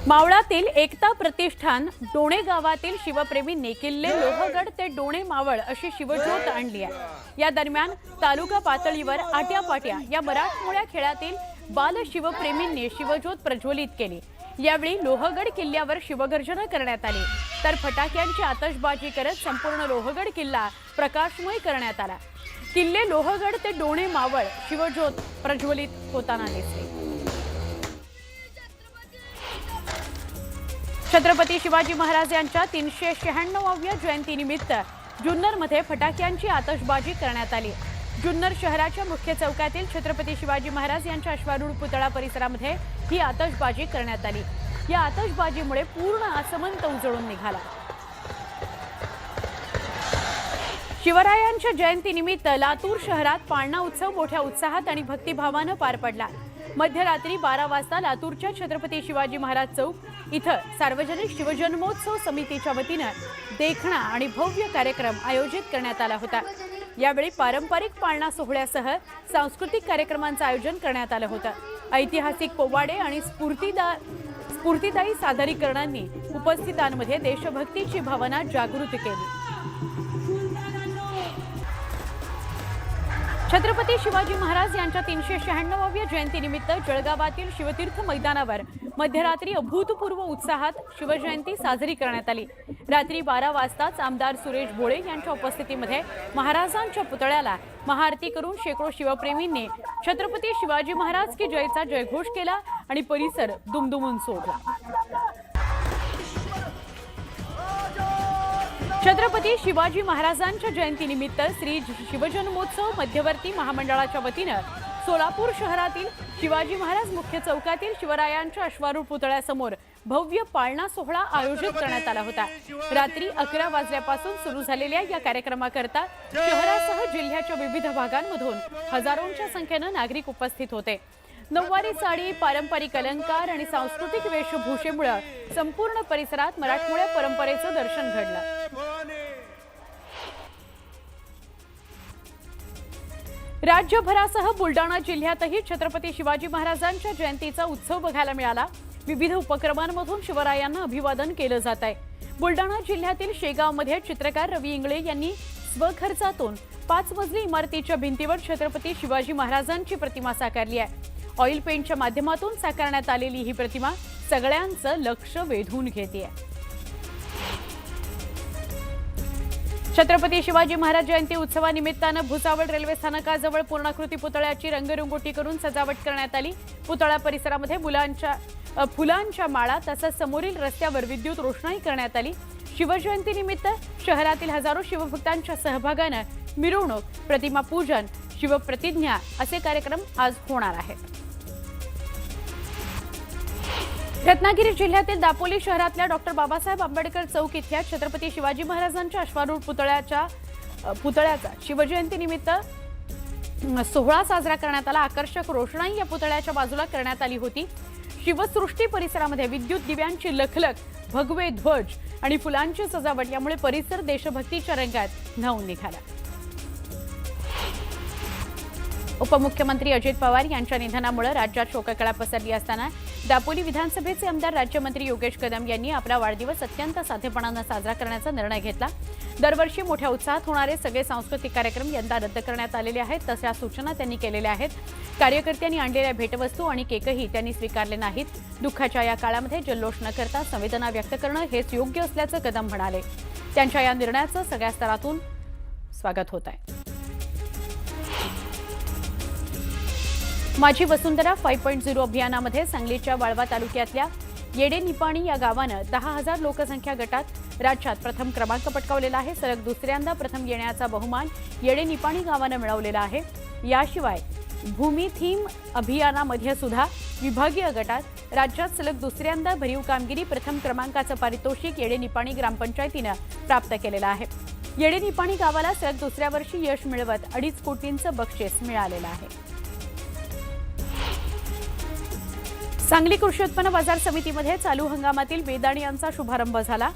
मावळातील एकता प्रतिष्ठान डोणे गावातील शिवप्रेमींनी किल्ले लोहगड ते डोणे मावळ अशी शिवज्योत आणली आहे। या दरम्यान तालुका पातळीवर आट्यापाट्या या मराठमोळ्या खेळातील बाल शिवप्रेमींनी शिवज्योत प्रज्वलित केली। यावेळी लोहगड किल्ल्यावर शिवगर्जना करण्यात आली, तर फटाक्यांची आतषबाजी करत संपूर्ण लोहगड किल्ला प्रकाशमय करण्यात आला। किल्ले लोहगड ते डोणे मावळ शिवज्योत प्रज्वलित होताना दिसली। छत्रपती शिवाजी महाराज यांच्या 396व्या जयंतीनिमित्त जुन्नरमध्ये फटाक्यांची आतषबाजी करण्यात आली। जुन्नर शहराच्या मुख्य चौकातील छत्रपती शिवाजी महाराज यांच्या अश्वारूढ पुतळा परिसरामध्ये ही आतषबाजी करण्यात आली। या आतषबाजीमुळे पूर्ण आसमंत उजळून निघाला। शिवरायांच्या जयंतीनिमित्त लातूर शहरात पाळणा उत्सव मोठ्या उत्साहात आणि भक्तिभावाने पार पडला। मध्यरात्री 12 वाजता लातूरच्या छत्रपती शिवाजी महाराज चौक इथं सार्वजनिक शिवजन्मोत्सव समितीच्या वतीने देखणा आणि भव्य कार्यक्रम आयोजित करण्यात आला होता। यावेळी पारंपरिक पाळणा सोहळ्यासह सांस्कृतिक कार्यक्रमांचे आयोजन करण्यात आलं होतं। ऐतिहासिक पोवाडे आणि स्फूर्तिदायी सादरीकरणांनी उपस्थितांमध्ये देशभक्तीची भावना जागृत केली। छत्रपती शिवाजी महाराज यांच्या 396व्या जयंतीनिमित्त जळगावातील शिवतीर्थ मैदानावर मध्यरात्री अभूतपूर्व उत्साहात शिवजयंती साजरी करण्यात आली। रात्री 12 वाजताच आमदार सुरेश भोळे यांच्या उपस्थितीमध्ये महाराजांच्या पुतळ्याला महाआरती करून शेकडो शिवप्रेमींनी छत्रपती शिवाजी महाराज की जयचा जयघोष केला आणि परिसर दुमदुमून सोडला। छत्रपती शिवाजी महाराजांच्या जयंतीनिमित्त श्री शिवजन्मोत्सव मध्यवर्ती महामंडळाच्या वतीने सोलापूर शहरातील शिवाजी महाराज मुख्य चौकातील शिवरायांच्या अश्वारूढ पुतळ्यासमोर भव्य पाळणा सोहळा आयोजित करण्यात आला होता। रात्री 11 वाजल्यापासून सुरू झालेल्या या कार्यक्रमाकरता शहरासह जिल्ह्याच्या विविध भागांमधून हजारोंच्या संख्येने नागरिक उपस्थित होते। नऊवारी साडी, पारंपरिक अलंकार आणि सांस्कृतिक वेशभूषेमुळे संपूर्ण परिसरात मराठमोळ्या परंपरेचं दर्शन घडलं। राज्यभरासह बुलढाणा जिल्ह्यातही छत्रपती शिवाजी महाराजांच्या जयंतीचा उत्सव बघायला मिळाला। विविध उपक्रमांमधून शिवरायांना अभिवादन केलं जात आहे। बुलढाणा जिल्ह्यातील शेगावमध्ये चित्रकार रवी इंगळे यांनी स्वखर्चातून 5 मजली इमारतीच्या भिंतीवर छत्रपती शिवाजी महाराजांची प्रतिमा साकारली आहे। ऑइल पेंटच्या माध्यमातून साकारण्यात आलेली ही प्रतिमा सगळ्यांचं लक्ष वेधून घेते। छत्रपती शिवाजी महाराज जयंती उत्सवानिमित्तानं भुसावळ रेल्वे स्थानकाजवळ पूर्णाकृती पुतळ्याची रंगरंगोटी करून सजावट करण्यात आली। पुतळा परिसरामध्ये फुलांच्या माळा तसंच समोरील रस्त्यावर विद्युत रोषणाई करण्यात आली। शिवजयंतीनिमित्त शहरातील हजारो शिवभक्तांच्या सहभागाने मिरवणूक, प्रतिमा पूजन, शिवप्रतिज्ञा असे कार्यक्रम आज होणार आहेत। रत्नागिरी जिल्ह्यातील दापोली शहरातल्या डॉक्टर बाबासाहेब आंबेडकर चौक इथल्या छत्रपती शिवाजी महाराजांच्या अश्वारूढ पुतळ्याचा शिवजयंतीनिमित्त सोहळा साजरा करण्यात आला। आकर्षक रोषणाई या पुतळ्याच्या बाजूला करण्यात आली होती। शिवसृष्टी परिसरामध्ये विद्युत दिव्यांची लखलख, भगवे ध्वज आणि फुलांची सजावट यामुळे परिसर देशभक्तीच्या रंगात न्हाऊन निघाला। उपमुख्यमंत्री अजित पवार यांच्या निधनामुळे राज्यात शोककळा पसरली असताना दापोली विधानसभेचे आमदार राज्यमंत्री योगेश कदम यांनी आपला वाढदिवस अत्यंत साधेपणाने साजरा करण्याचा निर्णय घेतला। दरवर्षी मोठ्या उत्साहात होणारे सगळे सांस्कृतिक कार्यक्रम यंदा रद्द करण्यात आलेले आहेत, तशा सूचना त्यांनी केलेल्या आहेत। कार्यकर्त्यांनी आणलेल्या भेटवस्तू आणि केकही त्यांनी स्वीकारले नाहीत। दुःखाच्या या काळामध्ये जल्लोष न करता संवेदना व्यक्त करणं हेच योग्य असल्याचं कदम म्हणाले। त्यांच्या या निर्णयाचं सगळ्या स्तरातून स्वागत होत आहे। माझी वसुंधरा 5.0 अभियानामध्ये सांगलीच्या वाळवा तालुक्यातल्या येडे निपाणी या गावानं 10,000 लोकसंख्या गटात राज्यात प्रथम क्रमांक पटकावलेला आहे। सलग दुसऱ्यांदा प्रथम येण्याचा बहुमान येडे निपाणी गावानं मिळवलेला आहे। याशिवाय भूमी थीम अभियानामध्ये सुद्धा विभागीय गटात राज्यात सलग दुसऱ्यांदा भरीव कामगिरी प्रथम क्रमांकाचं पारितोषिक येडे निपाणी ग्रामपंचायतीनं प्राप्त केलेलं आहे। येडे निपाणी गावाला सलग दुसऱ्या वर्षी यश मिळवत 2.5 कोटींचं बक्षीस मिळालेलं आहे। सांगली कृषी उत्पन्न बाजार समितीमध्ये चालू हंगामातील बेदाण्याचा शुभारंभ झाला।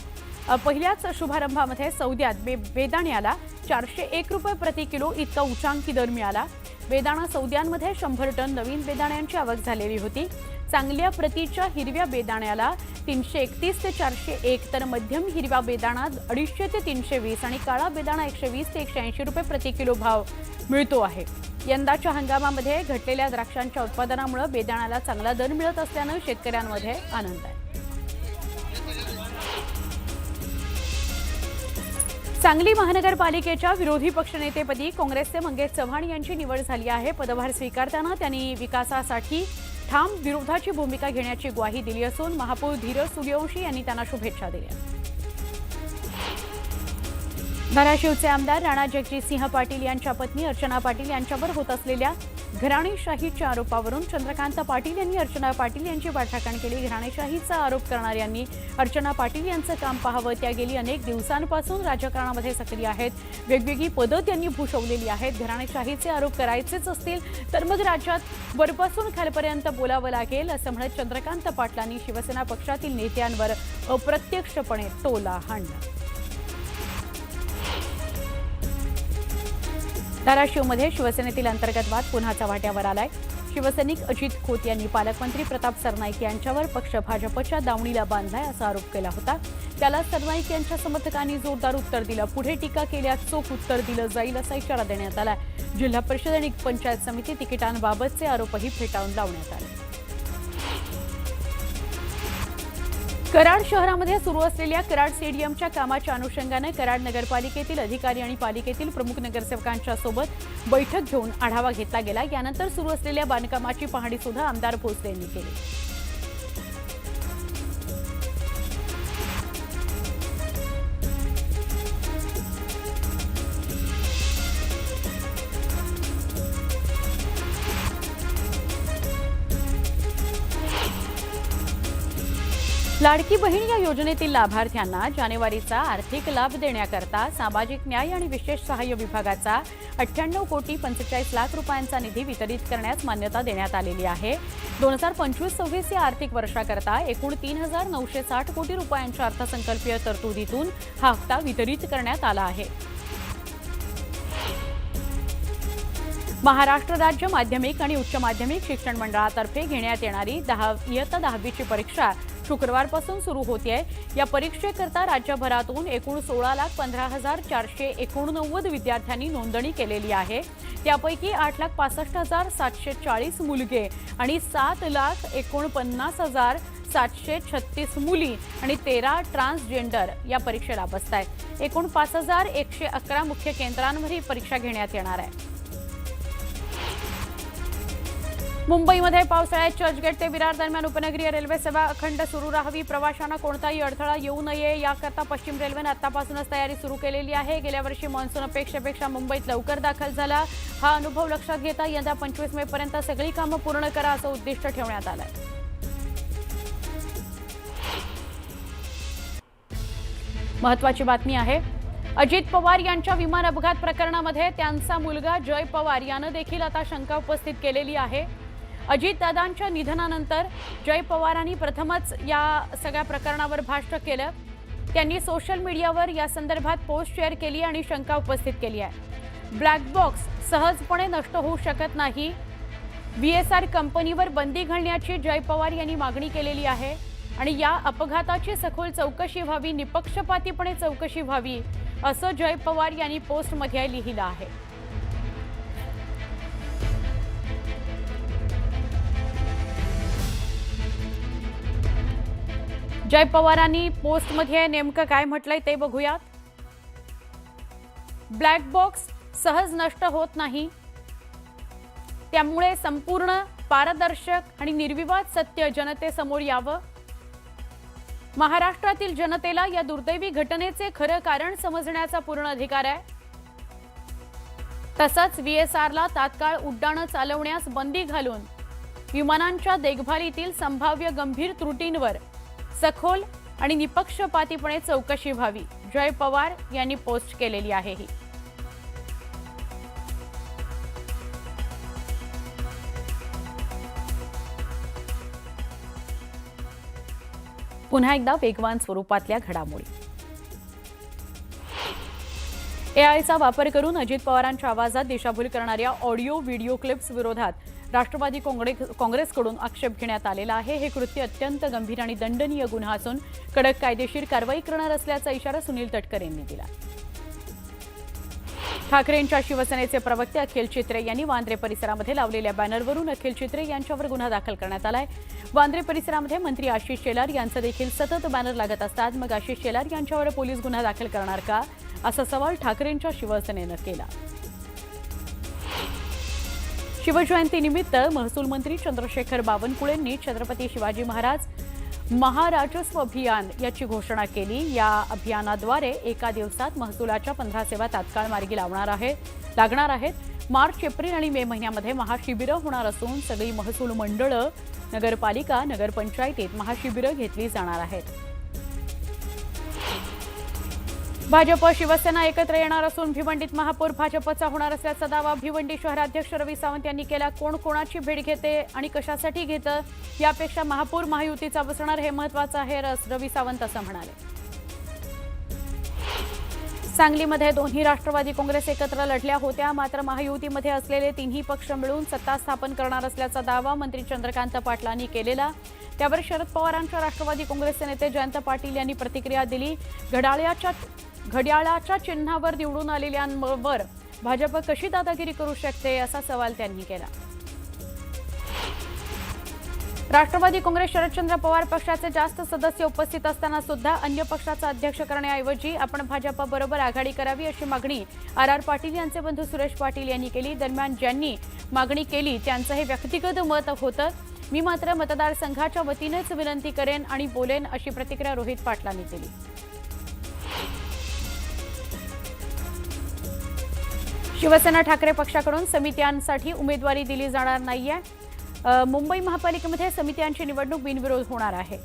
पहिल्याच शुभारंभामध्ये सौद्यात बेदाण्याला 401 रुपये प्रति किलो इतका उच्चांकी दर मिळाला। बेदाणा सौद्यांमध्ये 100 टन नवीन बेदाण्यांची आवक झालेली होती। चांगल्या प्रतीच्या हिरव्या बेदाण्याला 331 ते 401 तर मध्यम हिरवा बेदाणा 250 ते 320 आणि काळा बेदाणा 120 ते 180 रुपये प्रति किलो भाव मिळतो आहे। यंदाच्या हंगामामध्ये घटलेल्या द्राक्षांच्या उत्पादनामुळे बेदाण्याला चांगला दर मिळत असल्याने शेतकऱ्यांमध्ये आनंद आहे। सांगली महानगरपालिकेच्या विरोधी पक्षनेतेपदी काँग्रेसचे मंगेश चव्हाण यांची निवड झाली आहे। पदभार स्वीकारताना त्यांनी विकासासाठी ठाम विरोधाची भूमिका घेण्याची ग्वाही दिली असून महापौर धीरज सूर्यवंशी यांनी त्यांना शुभेच्छा दिल्या। धाराशिवचे आमदार राणा जगजितसिंह पाटील यांच्या पत्नी अर्चना पाटील यांच्यावर होत असलेल्या घराणेशाहीच्या आरोपावरून चंद्रकांत पाटील यांनी अर्चना पाटील यांची वाटाघाट केली। घराणेशाहीचा आरोप करणाऱ्यांनी अर्चना पाटील यांचं काम पाहावं। त्या गेली अनेक दिवसांपासून राजकारणामध्ये सक्रिय आहेत। वेगवेगळी पदं त्यांनी भूषवलेली आहेत। घराणेशाहीचे आरोप करायचेच असतील तर मग राज्यात वरपासून खालपर्यंत बोलावं लागेल असं म्हणत चंद्रकांत पाटलांनी शिवसेना पक्षातील नेत्यांवर अप्रत्यक्षपणे टोला हाणला। धाराशिवमध्ये शिवसेनेतील अंतर्गत वाद पुन्हा चव्हाट्यावर आलाय। शिवसैनिक अजित खोत यांनी पालकमंत्री प्रताप सरनाईक यांच्यावर पक्ष भाजपच्या दावणीला बांधलाय असा आरोप केला होता। त्याला सरनाईक यांच्या समर्थकांनी जोरदार उत्तर दिलं। पुढे टीका केल्यास चोख उत्तर दिलं जाईल असा इशारा देण्यात आला। जिल्हा परिषद आणि पंचायत समिती तिकिटांबाबतचे आरोपही फेटाळून लावण्यात आले। कराड शहरामध्ये सुरू असलेल्या कराड स्टेडियमच्या कामाच्या अनुषंगाने कराड नगरपालिकेतील अधिकारी आणि पालिकेतील प्रमुख नगरसेवकांच्या सोबत बैठक घेऊन आढावा घेतला गेला। यानंतर सुरू असलेल्या बांधकामाची पाहणी सुद्धा आमदार भोसले यांनी केली। लाडकी बहीण या योजनेतील लाभार्थ्यांना जानेवारीचा आर्थिक लाभ देण्याकरता सामाजिक न्याय आणि विशेष सहाय्य विभागाचा 98 कोटी 45 लाख रुपयांचा निधी वितरित करण्यास मान्यता देण्यात आलेली आहे। 2025-26 या आर्थिक वर्षाकरता एकूण 3960 कोटी रुपयांच्या अर्थसंकल्पीय तरतुदीतून हा हप्ता वितरित करण्यात आला आहे। महाराष्ट्र राज्य माध्यमिक आणि उच्च माध्यमिक शिक्षण मंडळातर्फे घेण्यात येणारी इयत्ता 10वीची परीक्षा शुक्रवारपासून सुरू होते। या परीक्षेकरता राज्यभरातून एकूण 16,15,489 विद्यार्थ्यांनी नोंदणी केलेली आहे। त्यापैकी 8,65,740 मुलगे आणि 7,49,736 मुली आणि 13 ट्रान्सजेंडर या परीक्षेला बसतायत। एकूण 5,111 मुख्य केंद्रांवर ही परीक्षा घेण्यात येणार आहे। मुंबईमध्ये पावसाळ्यात चर्चगेट ते विरार दरम्यान उपनगरीय रेल्वे सेवा अखंड सुरू राहावी। प्रवाशांना कोणताही अडथळा येऊ नये याकरता पश्चिम रेल्वेने आतापासूनच तयारी सुरू केलेली आहे। गेल्या वर्षी मान्सून अपेक्षेपेक्षा मुंबईत लवकर दाखल झाला। हा अनुभव लक्षात घेता यंदा 25 मे पर्यंत सगळी कामं पूर्ण करा असं उद्दिष्ट ठेवण्यात आलंय। महत्त्वाची बातमी आहे। अजित पवार यांच्या विमान अपघात प्रकरणामध्ये त्यांचा मुलगा जय पवार यानं देखील आता शंका उपस्थित केलेली आहे। अजितदादांच्या निधनानंतर जय पवारांनी प्रथमच या सगळ्या प्रकरणावर भाष्य केलं। त्यांनी सोशल मीडियावर या संदर्भात पोस्ट शेअर केली आणि शंका उपस्थित केली आहे। ब्लॅक बॉक्स सहजपणे नष्ट होऊ शकत नाही। VSR कंपनीवर बंदी घालण्याची जय पवार यांनी मागणी केलेली आहे आणि या अपघाताची सखोल चौकशी व्हावी, निपक्षपातीपणे चौकशी व्हावी असं जय पवार यांनी पोस्टमध्ये लिहिलं आहे। जय पवारांनी पोस्टमध्ये नेमकं काय म्हटलंय ते बघूयात। ब्लॅक बॉक्स सहज नष्ट होत नाही, त्यामुळे संपूर्ण पारदर्शक आणि निर्विवाद सत्य जनतेसमोर यावं। महाराष्ट्रातील जनतेला या दुर्दैवी घटनेचे खरं कारण समजण्याचा पूर्ण अधिकार आहे। तसंच VSRला तात्काळ उड्डाणं चालवण्यास बंदी घालून विमानांच्या देखभालीतील संभाव्य गंभीर त्रुटींवर सखोल आणि निपक्षपातीपणे चौकशी व्हावी, जय पवार यांनी पोस्ट केलेली आहे। ही पुन्हा एकदा वेगवान स्वरूपातल्या घडामोडी। एआयचा वापर करून अजित पवारांच्या आवाजात दिशाभूल करणाऱ्या ऑडिओ व्हिडिओ क्लिप्स विरोधात राष्ट्रवादी काँग्रेसकडून आक्षेप घेण्यात आलेला आहे। हे कृत्य अत्यंत गंभीर आणि दंडनीय गुन्हा असून कडक कायदेशीर कारवाई करणार असल्याचा इशारा सुनील तटकर यांनी दिला। ठाकरेंच्या शिवसेनेचे प्रवक्ते अखिल चित्रे यांनी वांद्रे परिसरामध्ये लावलेल्या बॅनरवरून अखिल चित्रे यांच्यावर गुन्हा दाखल करण्यात आलाय। वांद्रे परिसरामध्ये मंत्री आशिष शेलार यांचे देखील सतत बॅनर लागत असतात। मग आशिष शेलार यांच्यावर पोलीस गुन्हा दाखल करणार का, असा सवाल ठाकरेंच्या शिवसेनेनं केला। शिवजयंतीनिमित्त महसूल मंत्री चंद्रशेखर बावनकुळेंनी छत्रपती शिवाजी महाराज महाराजस्व अभियान याची घोषणा केली। या अभियानाद्वारे एका दिवसात महसुलाच्या 15 सेवा तात्काळ मार्गी लागणार आहेत। मार्च, एप्रिल आणि मे महिन्यामध्ये महाशिबिरं होणार असून सगळी महसूल मंडळं, नगरपालिका, नगरपंचायतीत महाशिबिरं घेतली जाणार आहेत। भाजप शिवसेना एकत्र येणार असून भिवंडीत महापौर भाजपचा होणार असल्याचा दावा भिवंडी शहराध्यक्ष रवी सावंत यांनी केला। कोण कोणाची भेट घेते आणि कशासाठी घेतं यापेक्षा महापौर महायुतीचा बसणार हे महत्त्वाचं आहे, रवी सावंत असं म्हणाले। सांगलीमध्ये दोन्ही राष्ट्रवादी काँग्रेस एकत्र लढल्या होत्या, मात्र महायुतीमध्ये असलेले तिन्ही पक्ष मिळून सत्ता स्थापन करणार असल्याचा दावा मंत्री चंद्रकांत पाटलांनी केलेला। त्यावर शरद पवारांच्या राष्ट्रवादी काँग्रेसचे नेते जयंत पाटील यांनी प्रतिक्रिया दिली। घड्याळाच्या चिन्हावर निवडून आलेल्यांवर भाजप कशी दादागिरी करू शकते, असा सवाल त्यांनी केला। राष्ट्रवादी काँग्रेस शरदचंद्र पवार पक्षाचे जास्त सदस्य उपस्थित असताना सुद्धा अन्य पक्षाचा अध्यक्ष करण्याऐवजी आपण भाजपबरोबर आघाडी करावी अशी मागणी आर पाटील यांचे बंधू सुरेश पाटील यांनी केली। दरम्यान ज्यांनी मागणी केली त्यांचं हे व्यक्तिगत मत होतं, मी मात्र मतदारसंघाच्या वतीनेच विनंती करेन आणि बोलेन, अशी प्रतिक्रिया रोहित पाटलांनी दिली। शिवसेना ठाकरे पक्षाकडून समित्यांसाठी उमेदवारी दिली जाणार नाहीये। मुंबई महापालिकेमध्ये समित्यांची निवडणूक बिनविरोध होणार आहे।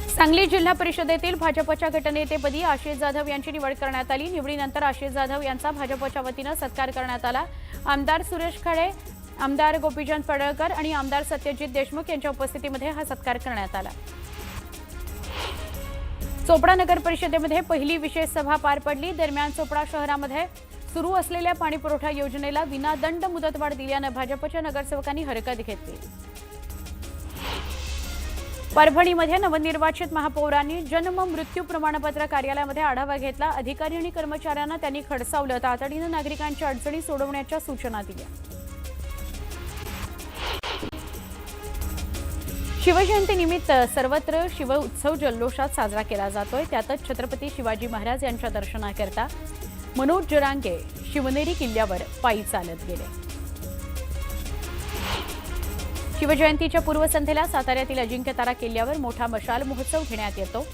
सांगली जिल्हा परिषदेतील भाजपच्या गटनेतेपदी आशिष जाधव यांची निवड करण्यात आली। निवडीनंतर आशिष जाधव यांचा भाजपच्या वतीने सत्कार करण्यात आला। आमदार सुरेश खळे, आमदार गोपीचंद पडळकर आणि आमदार सत्यजित देशमुख यांच्या उपस्थितीमध्ये हा सत्कार करण्यात आला। चोपडा नगर परिषदेमध्ये पहिली विशेष सभा पार पडली। दरम्यान चोपडा शहरामध्ये सुरू असलेल्या पाणीपुरवठा योजनेला विनादंड मुदतवाढ दिल्यानं भाजपच्या नगरसेवकांनी हरकत घेतली। परभणीमध्ये नवनिर्वाचित महापौरांनी जन्म मृत्यू प्रमाणपत्र कार्यालयामध्ये आढावा घेतला। अधिकारी आणि कर्मचाऱ्यांना त्यांनी खडसावलं, तातडीनं नागरिकांच्या अडचणी सोडवण्याच्या सूचना दिल्या। शिवजयंतीनिमित्त सर्वत्र शिव उत्सव जल्लोषात साजरा केला जातोय। त्यातच छत्रपती शिवाजी महाराज यांच्या दर्शनाकरता मनोज जरांगे शिवनेरी किल्ल्यावर पायी चालत गेले। शिवजयंतीच्या पूर्वसंध्येला साताऱ्यातील अजिंक्यतारा किल्ल्यावर मोठा मशाल महोत्सव घेण्यात येतो।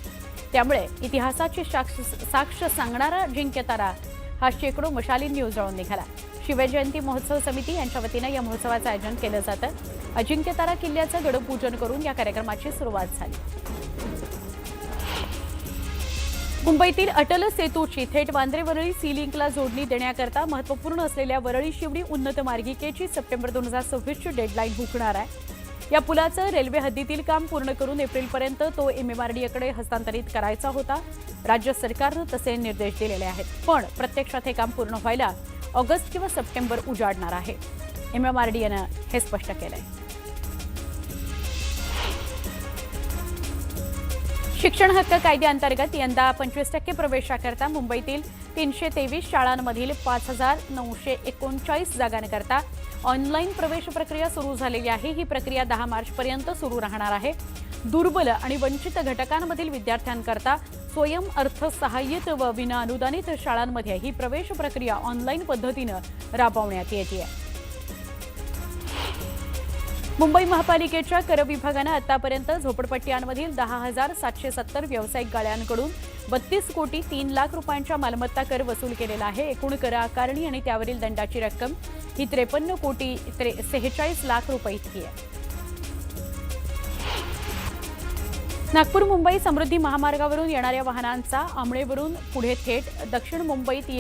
त्यामुळे इतिहासाची साक्ष सांगणारा अजिंक्यतारा हा शेकडो मशालींनी उजळून निघाला। शिवजयंती महोत्सव समिती यांच्या वतीने या महोत्सवाचं आयोजन केलं जातं। अजिंक्यतारा किल्ल्याचं गडपूजन करून या कार्यक्रमाची सुरुवात झाली। मुंबईतील अटल सेतूची थेट वांद्रे वरळी सी लिंकला जोडणी देण्याकरता महत्त्वपूर्ण असलेल्या वरळी शिवडी उन्नत मार्गिकेची सप्टेंबर 2026ची डेडलाईन हुकणार आहे। या पुलाचं रेल्वे हद्दीतील काम पूर्ण करून एप्रिलपर्यंत तो MMRDAकडे हस्तांतरित करायचा होता। राज्य सरकारनं तसे निर्देश दिलेले आहेत, पण प्रत्यक्षात हे काम पूर्ण व्हायला ऑगस्ट किंवा सप्टेंबर उजाडणार आहे। MMRDAनं हे स्पष्ट केलंय। शिक्षण हक्क कायद्याअंतर्गत यंदा 25% प्रवेशाकरता मुंबईतील 323 शाळांमधील 5939 जागांकरता ऑनलाईन प्रवेश प्रक्रिया सुरू झालेली आहे। ही प्रक्रिया 10 मार्चपर्यंत सुरू राहणार आहे। दुर्बल आणि वंचित घटकांमधील विद्यार्थ्यांकरता स्वयं अर्थसहाय्यित व विनाअनुदानित शाळांमध्ये ही प्रवेश प्रक्रिया ऑनलाईन पद्धतीनं राबवण्यात येते। मुंबई महापालिकेच्या कर विभागानं आतापर्यंत झोपडपट्ट्यांमधील 10,770 व्यावसायिक गाळ्यांकडून 32 कोटी 3 लाख रुपयांच्या मालमत्ता कर वसूल केलेला आहे। एकूण कर आकारणी आणि त्यावरील दंडाची रक्कम ही 53 कोटी 46 लाख रुपये इतकी आहे। नागपूर मुंबई समृद्धी महामार्गावरून येणाऱ्या वाहनांचा आमळेवरून पुढे थेट दक्षिण मुंबईत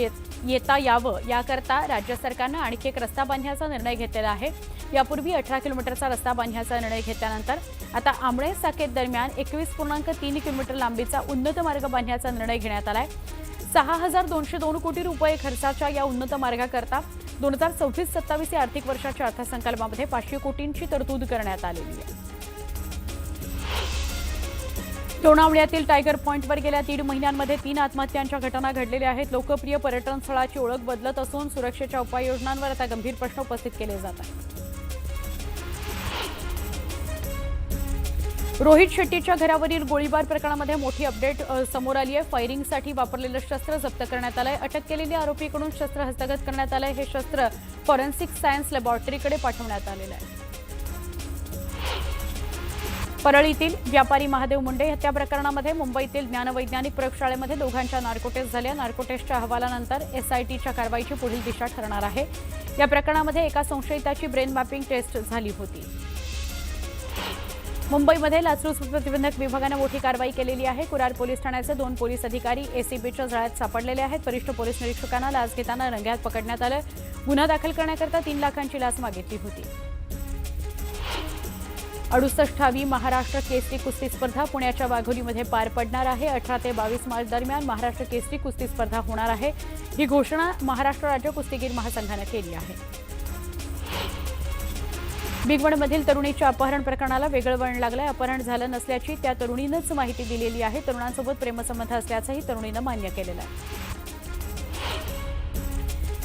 येता यावं याकरता राज्य सरकारनं आणखी एक रस्ता बांधण्याचा निर्णय घेतलेला आहे। यापूर्वी 18 किलोमीटरचा रस्ता बांधण्याचा निर्णय घेतल्यानंतर आता आंबळे साकेत दरम्यान 21.3 किलोमीटर लांबीचा उन्नत मार्ग बांधण्याचा निर्णय घेण्यात आलाय। 6,202 कोटी रुपये खर्चाच्या या उन्नत मार्गाकरता 2026-27 या आर्थिक वर्षाच्या अर्थसंकल्पामध्ये 500 कोटींची तरतूद करण्यात आलेली आहे। लोणावळ्यातील टायगर पॉइंटवर गेल्या 3 महिन्यांमध्ये 3 आत्महत्यांच्या घटना घडलेल्या आहेत। लोकप्रिय पर्यटन स्थळाची ओळख बदलत असून सुरक्षेच्या उपाययोजनांवर आता गंभीर प्रश्न उपस्थित केले जात आहेत। रोहित शेट्टीच्या घरावरील गोळीबार प्रकरणामध्ये मोठी अपडेट समोर आली आहे। फायरिंगसाठी वापरलेलं शस्त्र जप्त करण्यात आलंय। अटक केलेल्या आरोपीकडून शस्त्र हस्तगत करण्यात आलंय। हे शस्त्र फॉरेन्सिक सायन्स लॅबोरेटरीकडे पाठवण्यात आलेलं आहे। परळीतील व्यापारी महादेव मुंडे हत्या प्रकरणामध्ये मुंबईतील ज्ञानवैज्ञानिक प्रयोगशाळेमध्ये दोघांच्या नार्को टेस्ट झाल्या। नार्को टेस्टच्या अहवालानंतर एसआयटीच्या कारवाईची पुढील दिशा ठरणार आहे। या प्रकरणामध्ये एका संशयिताची ब्रेन मॅपिंग टेस्ट झाली होती। मुंबईमध्ये लाचलुचपत प्रतिबंधक विभागाने मोठी कारवाई केलेली आहे। कुरार पोलीस ठाण्याचे 2 पोलीस अधिकारी एसीबीच्या जाळ्यात सापडलेले आहेत। वरिष्ठ पोलीस निरीक्षकांना लाच घेताना रंगेहात पकडण्यात आलं। गुन्हा दाखल करण्याकरता 3 लाखांची लाच मागितली होती। 68वी महाराष्ट्र केसरी कुस्ती स्पर्धा पुण्याच्या वाघोलीमध्ये पार पडणार आहे। 18 ते 22 मार्च दरम्यान महाराष्ट्र केसरी कुस्ती स्पर्धा होणार आहे। ही घोषणा महाराष्ट्र राज्य कुस्तीगीर महासंघाने केली आहे। भिगवणमधील तरुणीच्या अपहरण प्रकरणाला वेगळं वळण लागलंय। अपहरण झालं नसल्याची त्या तरुणीनंच माहिती दिलेली आहे। तरुणांसोबत प्रेमसंबंध असल्याचंही तरुणीनं मान्य केलेलं आहे।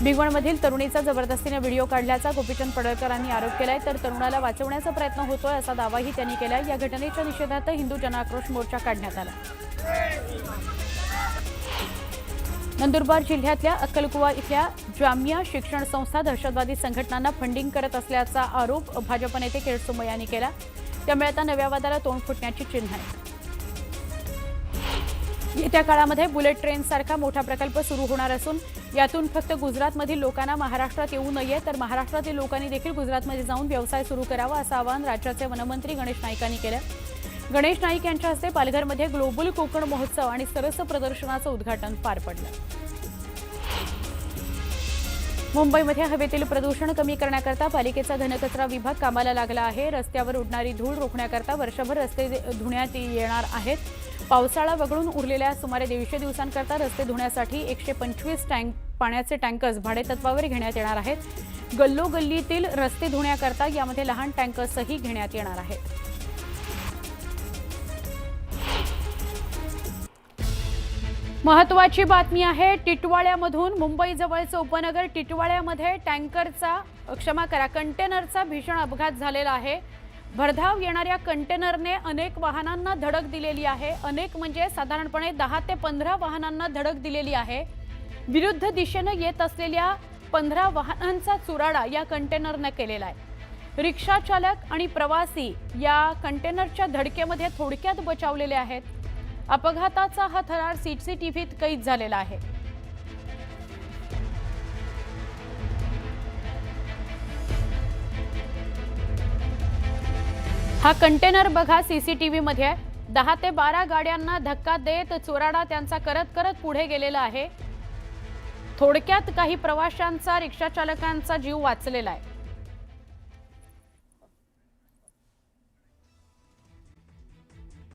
भिगवणमधील तरुणीचा जबरदस्तीने व्हिडिओ काढल्याचा गोपीचंद पडळकरांनी आरोप केलाय, तर तरुणाला वाचवण्याचा प्रयत्न होतोय असा दावाही त्यांनी केलाय। या घटनेच्या निषेधार्थ हिंदू जनआक्रोश मोर्चा काढण्यात आला। नंदुरबार जिल्ह्यातल्या अक्कलकुवा इथल्या जामिया शिक्षण संस्था दहशतवादी संघटनांना फंडिंग करत असल्याचा आरोप भाजप नेते किरीट सोमय्या यांनी केला। त्यामुळे आता नव्या वादाला तोंड फुटण्याची चिन्ह आहे। येत्या काळामध्ये बुलेट ट्रेनसारखा मोठा प्रकल्प सुरू होणार असून यातून फक्त गुजरातमधील लोकांना महाराष्ट्रात येऊ नये, तर महाराष्ट्रातील लोकांनी देखील गुजरातमध्ये जाऊन व्यवसाय सुरू करावा असं आवाहन राज्याचे वनमंत्री गणेश नाईक यांनी केलं। गणेश नाईक यांच्या हस्ते पालघरमध्ये ग्लोबल कोकण महोत्सव आणि सरस प्रदर्शनाचं उद्घाटन पार पडलं। मुंबईमध्ये हवेतील प्रदूषण कमी करण्याकरता पालिकेचा घनकचरा विभाग कामाला लागला आहे। रस्त्यावर उडणारी धूळ रोखण्याकरता वर्षभर रस्ते धुण्यात येणार आहेत। पावसाळा वगळून उरलेल्या सुमारे 150 दिवसांकरता रस्ते धुण्यासाठी 125 पाण्याचे टँकर्स भाडेतत्वावर घेण्यात येणार आहेत। गल्लोगल्लीतील रस्ते धुण्याकरता यामध्ये लहान टँकर्सही घेण्यात येणार आहेत। महत्त्वाची बातमी आहे टिटवाळ्यामधून। मुंबईजवळचं उपनगर टिटवाळ्यामध्ये कंटेनरचा भीषण अपघात झालेला आहे। भरधाव येणाऱ्या कंटेनरने अनेक वाहनांना धडक दिलेली आहे। अनेक म्हणजे साधारणपणे 10 ते 15 वाहनांना धडक दिलेली आहे। विरुद्ध दिशेने येत असलेल्या 15 वाहनांचा चुराडा या कंटेनरने केलेला आहे। रिक्षा चालक आणि प्रवासी या कंटेनरच्या धडकेमध्ये थोडक्यात बचावलेले आहेत। अपघाताचा हा थरार सीसीटीव्हीत कैद झालेला आहे। हा कंटेनर बघा सीसीटीव्हीमध्ये 10 ते 12 गाड्यांना धक्का देत चोराडा त्यांचा करत करत पुढे गेलेला आहे। थोडक्यात काही प्रवाशांचा, रिक्षा चालकांचा जीव वाचलेला आहे।